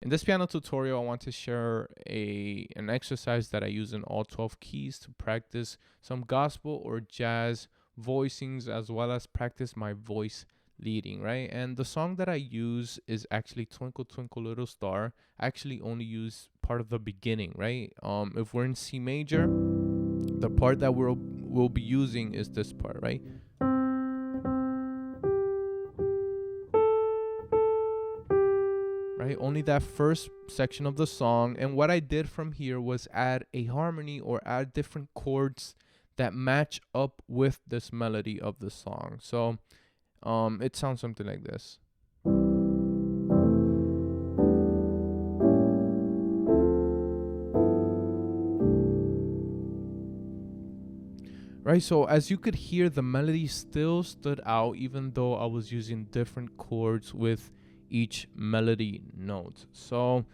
In this piano tutorial, I want to share an exercise that I use in all 12 keys to practice some gospel or jazz voicings, as well as practice my voice leading, right? And the song that I use is actually Twinkle Twinkle Little Star. I actually only use part of the beginning, right? If we're in C major, the part that we'll be using is this part, right? Right, only that first section of the song. And what I did from here was add a harmony or add different chords that match up with this melody of the song. So it sounds something like this. Right, so as you could hear, the melody still stood out even though I was using different chords with each melody note. So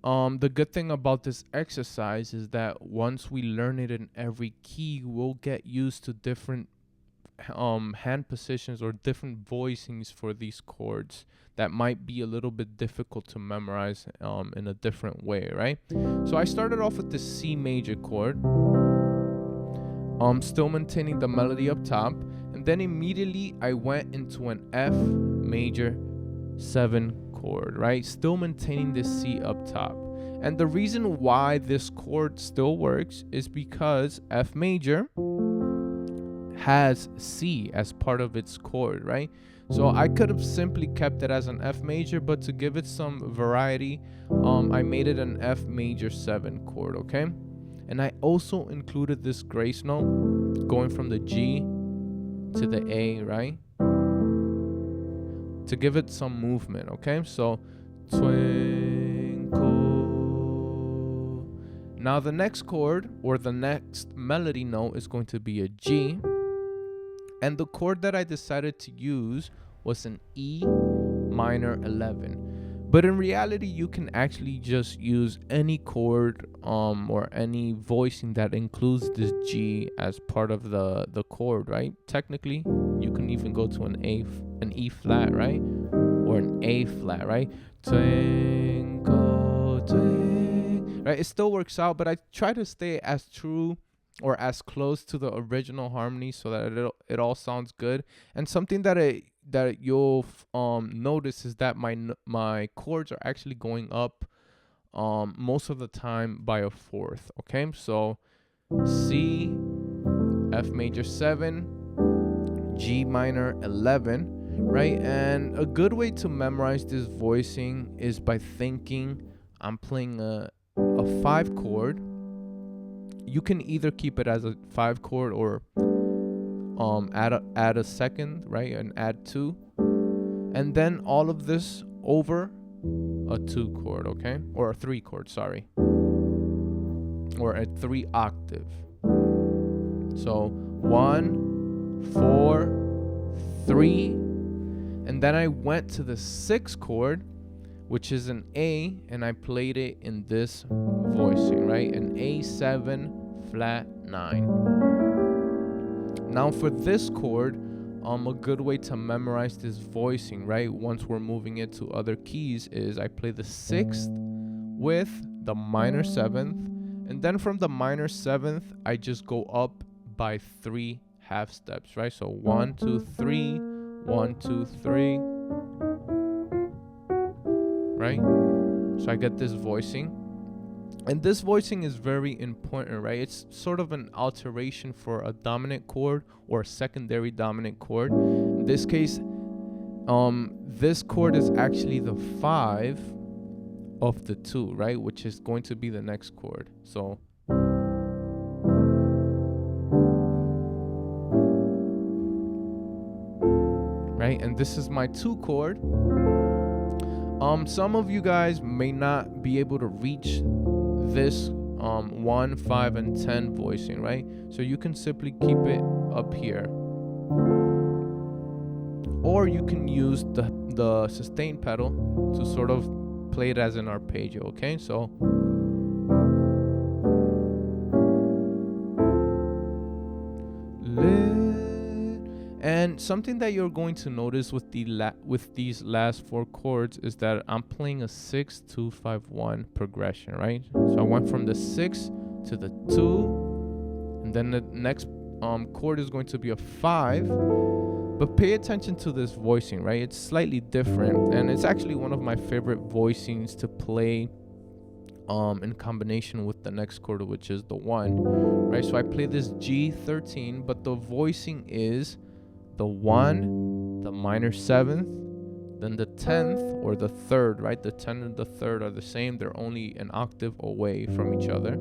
the good thing about this exercise is that once we learn it in every key, we'll get used to different hand positions or different voicings for these chords that might be a little bit difficult to memorize in a different way, right? So I started off with the C major chord, still maintaining the melody up top, and then immediately I went into an F major 7 chord, right? Still maintaining the C up top. And the reason why this chord still works is because F major has C as part of its chord, right? So I could have simply kept it as an F major, but to give it some variety, I made it an F major 7 chord, okay? And I also included this grace note going from the G to the A, right? To give it some movement, okay? So twinkle. Now the next chord or the next melody note is going to be a G. And the chord that I decided to use was an E minor 11. But in reality, you can actually just use any chord or any voicing that includes this G as part of the chord, right? Technically, you can even go to an E flat, right? Or an A flat, right? Twinkle, twinkle, right? It still works out, but I try to stay as true or as close to the original harmony so that it all sounds good. And something that you'll notice is that my chords are actually going up most of the time by a fourth, okay? So C, F major 7, G minor 11, right? And a good way to memorize this voicing is by thinking I'm playing a 5 chord. You can either keep it as a 5 chord or add a second, right? And add 2. And then all of this over a 2 chord, okay? Or a 3 chord, sorry. Or a 3 octave. So 1, 4, 3. And then I went to the 6 chord, which is an A, and I played it in this voicing, right? An A7 flat 9. Now for this chord, a good way to memorize this voicing, right? Once we're moving it to other keys is I play the 6th with the minor 7th, and then from the minor 7th, I just go up by 3 half steps, right? So 1, 2, 3, 1, 2, 3. Right? So I get this voicing. And this voicing is very important, right? It's sort of an alteration for a dominant chord or a secondary dominant chord. In this case, this chord is actually the 5 of the 2, right? Which is going to be the next chord. So right? And this is my 2 chord. Some of you guys may not be able to reach this 1, 5, and 10 voicing, right? So you can simply keep it up here. Or you can use the sustain pedal to sort of play it as an arpeggio, okay? So and And something that you're going to notice with these last 4 chords is that I'm playing a 6-2-5-1 progression, right? So I went from the 6 to the 2, and then the next chord is going to be a 5. But pay attention to this voicing, right? It's slightly different, and it's actually one of my favorite voicings to play in combination with the next chord, which is the 1, right? So I play this G13, but the voicing is the 1, the minor 7th, then the 10th or the 3rd, right? The 10th and the 3rd are the same. They're only an octave away from each other.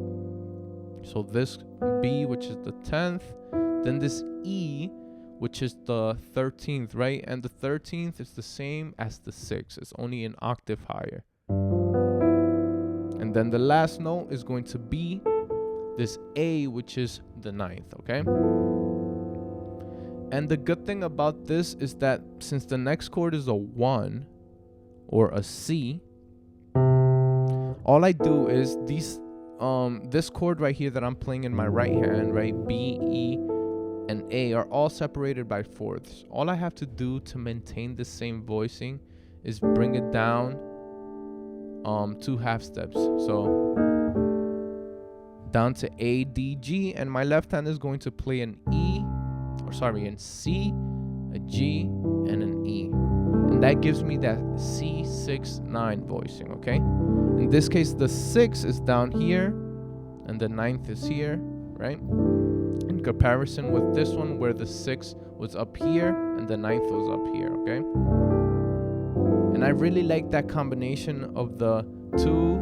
So this B, which is the 10th, then this E, which is the 13th, right? And the 13th is the same as the 6th. It's only an octave higher. And then the last note is going to be this A, which is the 9th, okay? And the good thing about this is that since the next chord is a 1 or a C, all I do is this chord right here that I'm playing in my right hand, right, B, E, and A are all separated by fourths. All I have to do to maintain the same voicing is bring it down 2 half steps. So down to A, D, G, and my left hand is going to play an an C, a G, and an E. And that gives me that C6-9 voicing, okay? In this case, the 6 is down here, and the 9th is here, right? In comparison with this one, where the 6 was up here, and the 9th was up here, okay? And I really like that combination of the 2,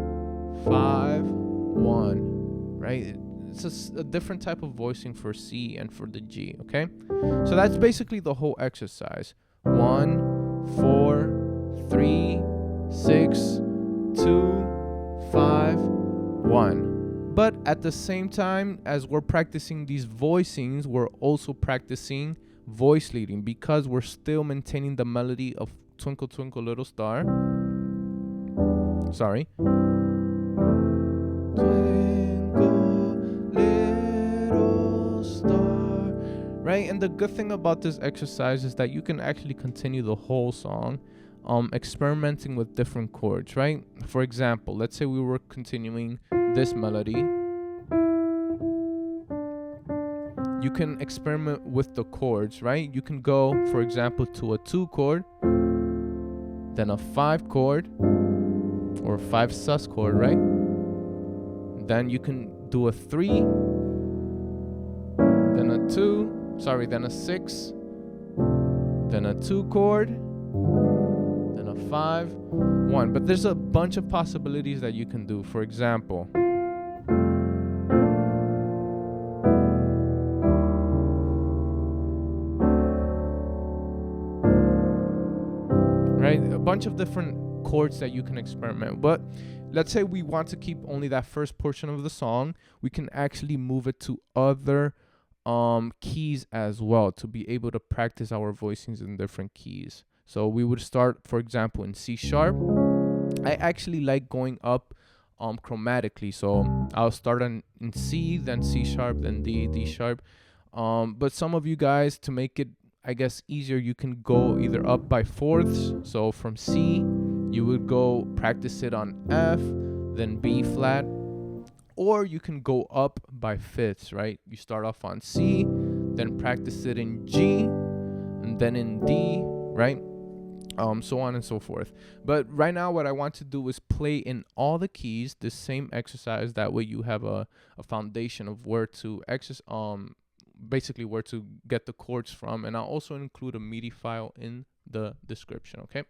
5, 1, right? It's a different type of voicing for C and for the G, okay? So that's basically the whole exercise. 1, 4, 3, 6, 2, 5, 1. But at the same time, as we're practicing these voicings, we're also practicing voice leading, because we're still maintaining the melody of Twinkle Twinkle Little Star. Sorry. Right? And the good thing about this exercise is that you can actually continue the whole song experimenting with different chords, right? For example, let's say we were continuing this melody. You can experiment with the chords, right? You can go, for example, to a 2 chord, then a 5 chord, or a 5 sus chord, right? Then you can do a 3, then a 2, then a 6, then a 2 chord, then a 5, 1. But there's a bunch of possibilities that you can do. For example, right? A bunch of different chords that you can experiment. But let's say we want to keep only that first portion of the song. We can actually move it to other keys as well to be able to practice our voicings in different keys. So we would start, for example, in C sharp. I actually like going up chromatically. So I'll start in C, then C sharp, then D, D sharp. But some of you guys, to make it, I guess, easier, you can go either up by fourths. So from C, you would go practice it on F, then B flat. Or you can go up by fifths, right? You start off on C, then practice it in G, and then in D, right? So on and so forth. But right now, what I want to do is play in all the keys, the same exercise. That way you have a foundation of where to basically where to get the chords from. And I'll also include a MIDI file in the description, okay?